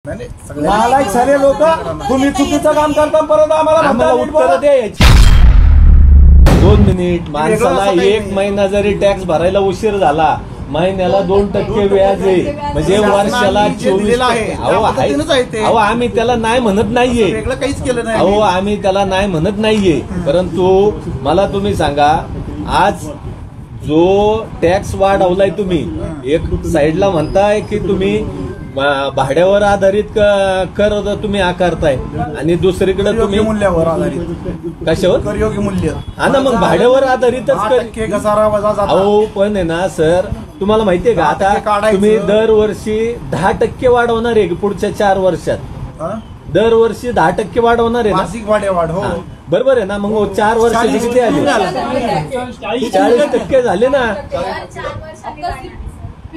नालायक सारे लोक तुम्ही चुकीचं काम करता, परत आम्हाला उत्तर द्यायची। 2 मिनिट माणसाला 1 महिना जरी टॅक्स भरायला उशीर झाला, महिन्याला 2% व्याज आहे, म्हणजे वर्षाला 24%। अहो आम्ही त्याला नाही म्हणत नाहीये, वेगळं काहीच केलं नाही। अहो आम्ही त्याला नाही म्हणत नाहीये, परंतु मला तुम्ही सांगा, आज जो टॅक्स वाढवलाय तुम्ही, एक साइडला म्हणताय की तुम्ही भाड्यावर आधारित कर तुम्ही आकारताय आणि दुसरीकडे तुम्ही मूल्यावर आधारित कशावर करयोग्य मूल्य, हा ना, मग भाड्यावर आधारितच घसारा वजा जातो। अहो पण आहे ना सर, तुम्हाला माहितीये का आता तुम्ही दरवर्षी 10% वाढवणार आहे पुढच्या 4 वर्षात, दरवर्षी 10% वाढवणार आहे ना, मासिक भाडेवाढ। हो बरोबर आहे ना, मग 4 वर्ष किती आले? 40% झाले ना।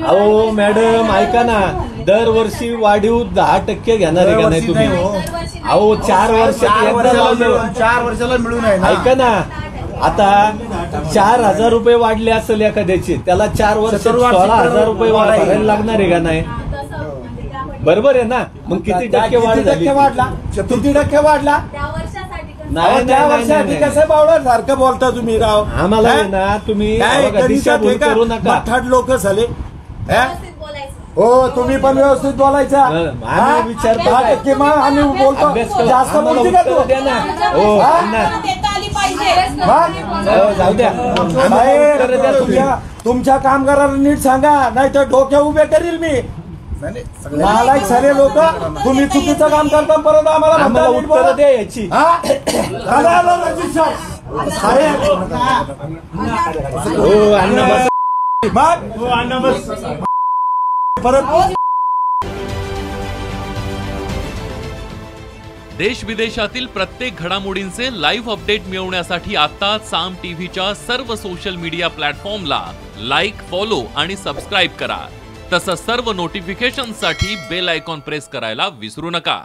अहो मॅडम ऐका ना, दरवर्षी वाढीव 10% घेणार आहे का नाही तुम्ही? अहो 4 वर्षात 4 वर्षाला मिळून आहे ना। ऐका ना, आता 4,000 रुपये वाढले असेल एखाद्याचे, त्याला 4 वर्षात 16,000 रुपये भरायला लागणार आहे का नाही? बरोबर आहे ना, मग किती टक्के वाढ झाली? वाढला, किती टक्के वाढला? नाही त्या वर्षासाठी कसं बावळा सारखं बोलता तुम्ही राव? आम्हाला ना तुम्ही करू नका, लोक झाले। हो तुम्ही पण व्यवस्थित बोलायचा, आम्ही विचारतो आम्ही बोलतो, जास्त बोलते का तू? हो जाऊ द्या, तुमच्या कामगाराला नीट सांगा, नाही तर डोक्या उभे करील मी। नालायक सारे लोक तुम्ही चुकीचं काम करता, परत आम्हाला उत्तर द्यायची। परत देश विदेशातील प्रत्येक घडामोडींचे लाईव्ह अपडेट मिळवण्यासाठी आता साम टीव्हीच्या सर्व सोशल मीडिया प्लॅटफॉर्मला लाईक, फॉलो आणि सबस्क्राईब करा। तसंच सर्व नोटिफिकेशनसाठी बेल आयकॉन प्रेस करायला विसरू नका।